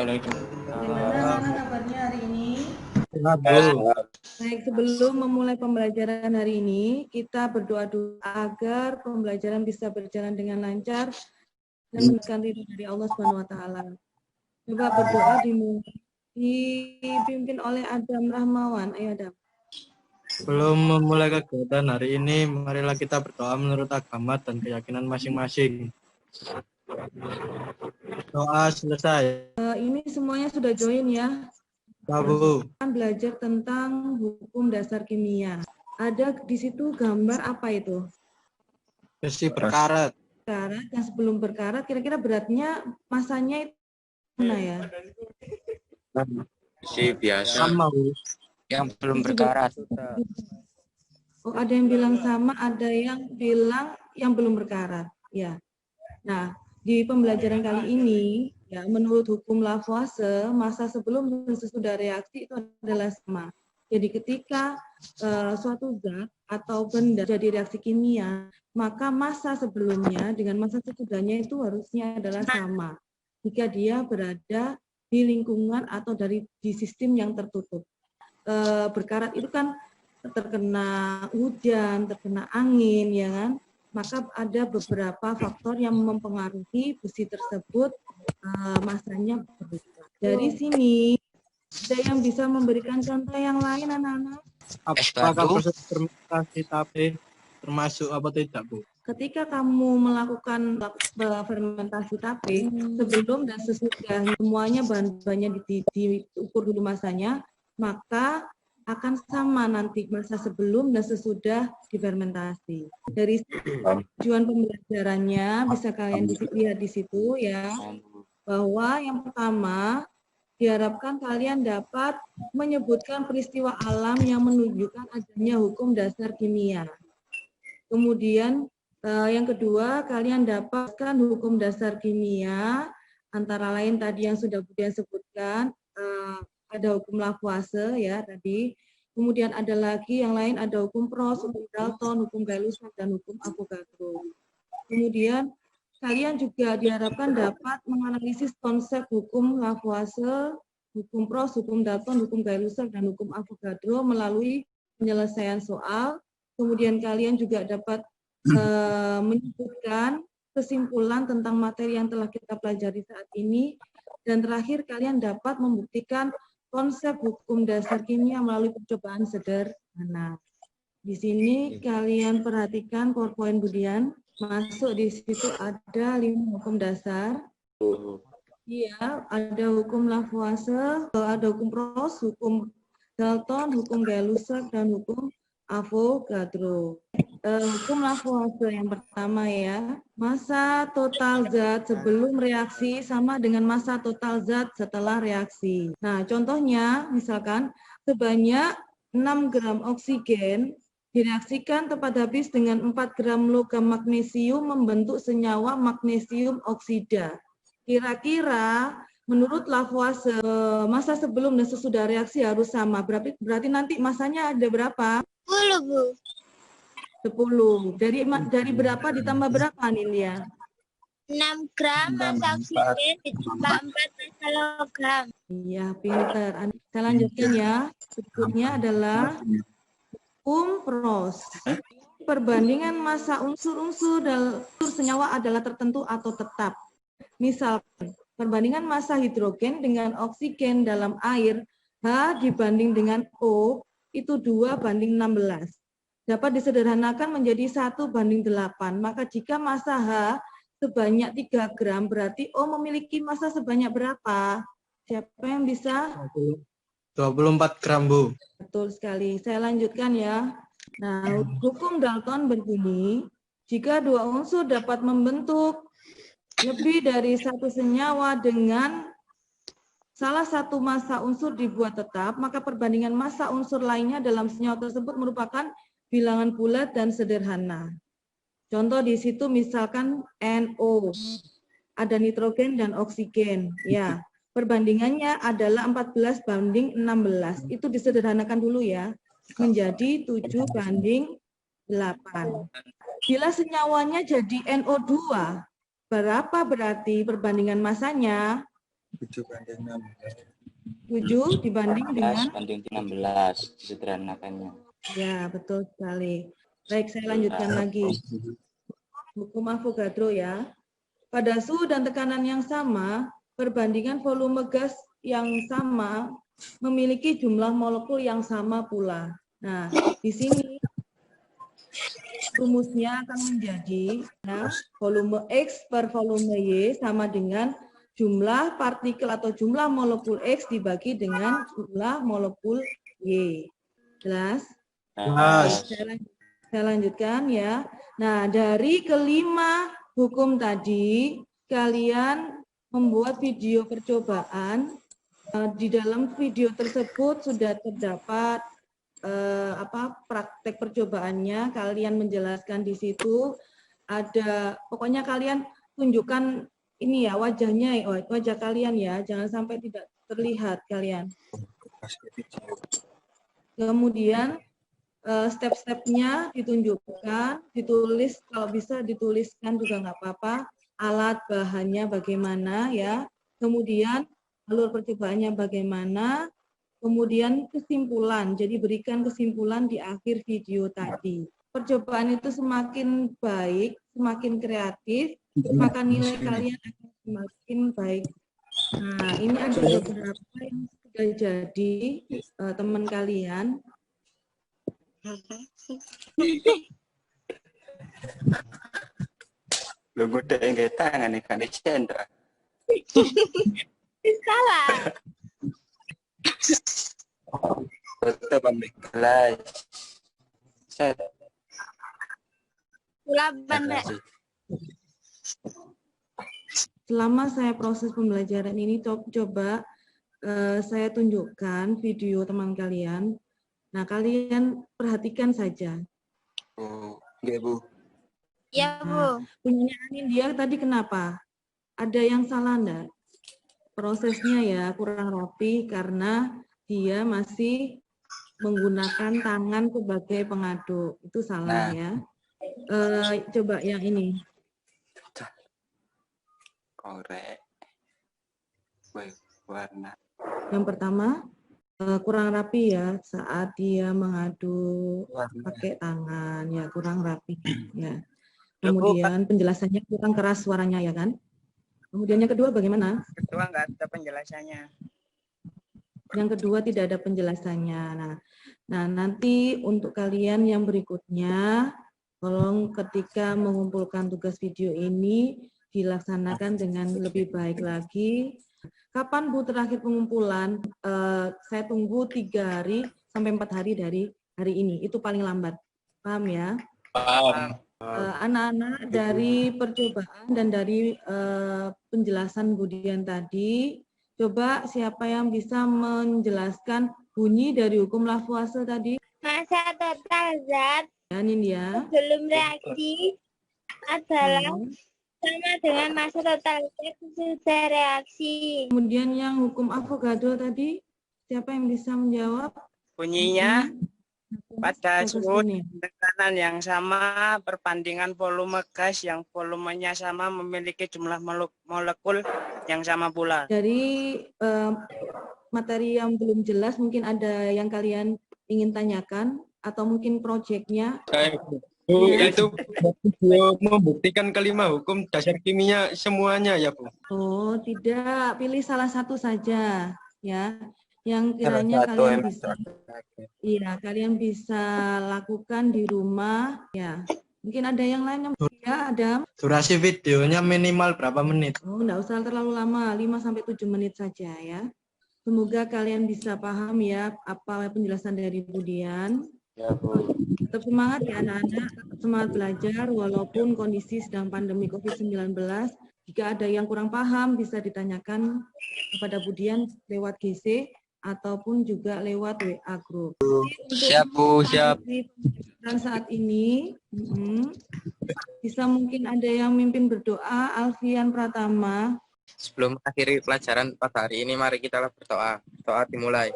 Bagaimana kabarnya hari ini? Baik, sebelum memulai pembelajaran hari ini, kita berdoa dulu agar pembelajaran bisa berjalan dengan lancar dan mendapatkan ridho dari Allah Subhanahu wa taala. Coba berdoa dipimpin oleh Adam Rahmawan. Ayo Adam. Sebelum memulai kegiatan hari ini, marilah kita berdoa menurut agama dan keyakinan masing-masing. Doa selesai. Ini semuanya sudah join ya. Bu. Belajar tentang hukum dasar kimia. Ada di situ gambar apa itu? Besi berkarat. Berkarat, yang sebelum berkarat, kira-kira beratnya, masanya itu mana ya? Besi biasa. Sama, Bu. Yang belum berkarat. Oh, ada yang bilang sama, ada yang bilang yang belum berkarat. Ya. Nah, di pembelajaran kali ini, ya, menurut hukum Lavoisier, massa sebelum dan sesudah reaksi itu adalah sama. Jadi ketika suatu zat atau benda jadi reaksi kimia, maka massa sebelumnya dengan massa sesudahnya itu harusnya adalah sama. Jika dia berada di lingkungan atau di sistem yang tertutup. Berkarat itu kan terkena hujan, terkena angin, ya kan? Maka ada beberapa faktor yang mempengaruhi besi tersebut massanya berubah. Dari sini, ada yang bisa memberikan contoh yang lain, anak-anak? Apakah proses fermentasi tape termasuk apa tidak, Bu? Ketika kamu melakukan fermentasi tape, sebelum dan sesudah semuanya bahan-bahannya diukur dulu masanya, maka akan sama nanti masa sebelum dan sesudah difermentasi. Dari tujuan pembelajarannya bisa kalian lihat di situ ya, bahwa yang pertama diharapkan kalian dapat menyebutkan peristiwa alam yang menunjukkan adanya hukum dasar kimia. Kemudian yang kedua, kalian dapatkan hukum dasar kimia, antara lain tadi yang sudah Budian sebutkan, ada hukum Lavoisier ya tadi. Kemudian ada lagi yang lain, ada hukum Proust, hukum Dalton, hukum Gay-Lussac, dan hukum Avogadro. Kemudian kalian juga diharapkan dapat menganalisis konsep hukum Lavoisier, hukum Proust, hukum Dalton, hukum Gay-Lussac, dan hukum Avogadro melalui penyelesaian soal. Kemudian kalian juga dapat menyebutkan kesimpulan tentang materi yang telah kita pelajari saat ini. Dan terakhir kalian dapat membuktikan konsep hukum dasar kimia melalui percobaan sederhana. Di sini kalian perhatikan PowerPoint Budian. Masuk di situ ada 5 hukum dasar. Iya, ada hukum Lavoisier, ada hukum Proust, hukum Dalton, hukum Gay-Lussac, dan hukum Avogadro. Hukum Lavoisier yang pertama ya, massa total zat sebelum reaksi sama dengan massa total zat setelah reaksi. Nah, contohnya misalkan sebanyak 6 gram oksigen direaksikan tepat habis dengan 4 gram logam magnesium membentuk senyawa magnesium oksida. Kira-kira menurut Lavoisier massa sebelum dan sesudah reaksi harus sama. Berarti nanti massanya ada berapa? 10, Bu. 10. Dari berapa ditambah berapa, Nilia? 6 gram massa oksigen ditambah 4 massa logam. Iya, pinter. Saya lanjutkan ya. Berikutnya adalah hukum Proust. Perbandingan massa unsur-unsur senyawa adalah tertentu atau tetap. Misalkan, perbandingan massa hidrogen dengan oksigen dalam air H dibanding dengan O itu 2:16. Dapat disederhanakan menjadi 1:8. Maka jika massa H sebanyak 3 gram, berarti O memiliki massa sebanyak berapa? Siapa yang bisa? 24 gram, Bu. Betul sekali. Saya lanjutkan ya. Nah, hukum Dalton berbunyi, jika dua unsur dapat membentuk lebih dari satu senyawa dengan salah satu massa unsur dibuat tetap, maka perbandingan massa unsur lainnya dalam senyawa tersebut merupakan bilangan bulat dan sederhana. Contoh di situ misalkan NO, ada nitrogen dan oksigen. Ya, perbandingannya adalah 14:16. Itu disederhanakan dulu ya, menjadi 7:8. Bila senyawanya jadi NO2, berapa berarti perbandingan massanya? 7 dibanding 16 dengan banding 16 disederhanakannya. ya, betul sekali. Baik, saya lanjutkan lagi. Hukum Avogadro ya. Pada suhu dan tekanan yang sama, perbandingan volume gas yang sama memiliki jumlah molekul yang sama pula. Nah, di sini rumusnya akan menjadi ya, volume X per volume Y sama dengan jumlah partikel atau jumlah molekul X dibagi dengan jumlah molekul Y. Jelas? Jelas. Saya lanjutkan ya. Nah, dari kelima hukum tadi, kalian membuat video percobaan. Di dalam video tersebut sudah terdapat praktek percobaannya. Kalian menjelaskan di situ. Ada, pokoknya kalian tunjukkan ini ya wajahnya, wajah kalian ya. Jangan sampai tidak terlihat kalian. Kemudian step-stepnya ditunjukkan, ditulis, kalau bisa dituliskan juga nggak apa-apa, alat bahannya bagaimana ya, kemudian alur percobaannya bagaimana, kemudian kesimpulan, jadi berikan kesimpulan di akhir video tadi. Percobaan itu semakin baik, semakin kreatif, maka nilai kalian akan semakin baik. Nah, ini ada beberapa yang sudah jadi teman kalian. Lu udah enggak tangan nih kan Chandra. Salah. Betul pamit kelas. Set. Delapan. Selama saya proses pembelajaran ini, coba saya tunjukkan video teman kalian. Nah, kalian perhatikan saja. Oh, enggak, Bu. Ya, Bu. Punyanya Anindya tadi kenapa? Ada yang salah enggak? Prosesnya ya kurang rapi karena dia masih menggunakan tangan sebagai pengaduk. Itu salah ya. Coba yang ini. Korek. Warna. Yang pertama, kurang rapi ya saat dia mengaduk pakai tangan, ya kurang rapi ya. Kemudian penjelasannya kurang keras suaranya ya kan. Kemudian yang kedua bagaimana? Kedua nggak ada penjelasannya. Yang kedua tidak ada penjelasannya. Nah nanti untuk kalian yang berikutnya, tolong ketika mengumpulkan tugas video ini dilaksanakan dengan lebih baik lagi. Kapan Bu terakhir pengumpulan? Saya tunggu 3 hari sampai 4 hari dari hari ini. Itu paling lambat. Paham ya? Paham. Anak-anak dari percobaan dan dari penjelasan Budian tadi, coba siapa yang bisa menjelaskan bunyi dari hukum Lavoisier tadi? Masa total zat Ya. sebelum reaksi adalah sama dengan masa total zat sesudah reaksi. Kemudian yang hukum Avogadro tadi, siapa yang bisa menjawab? Bunyinya pada suhu ini. tekanan yang sama, perbandingan volume gas yang volumenya sama memiliki jumlah molekul yang sama pula. Dari materi yang belum jelas, mungkin ada yang kalian ingin tanyakan atau mungkin proyeknya. Bu, itu membuktikan kelima hukum dasar kimia semuanya ya Bu? Oh tidak, pilih salah satu saja ya, yang kiranya kalian bisa, iya kalian bisa lakukan di rumah ya. Mungkin ada yang lain yang ya Adam. Durasi videonya minimal berapa menit? Oh enggak usah terlalu lama, 5-7 menit saja ya. Semoga kalian bisa paham ya apa penjelasan dari Budian. Ya, Bu. Tetap semangat ya anak-anak, tetap semangat belajar walaupun kondisi sedang pandemi COVID-19. Jika ada yang kurang paham bisa ditanyakan kepada Budian lewat GC ataupun juga lewat WA group. Siap, Bu, siap. Dan saat ini bisa mungkin ada yang mimpin berdoa, Alfian Pratama. Sebelum akhiri pelajaran pada hari ini, mari kita berdoa. Doa dimulai.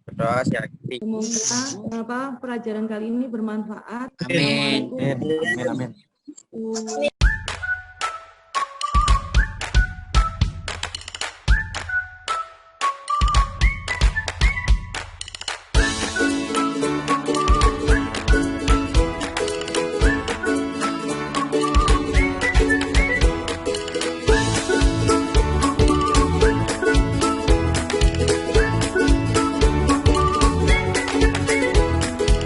Berdoa siaga. Semoga pelajaran kali ini bermanfaat. Amin. Assalamualaikum. Amin.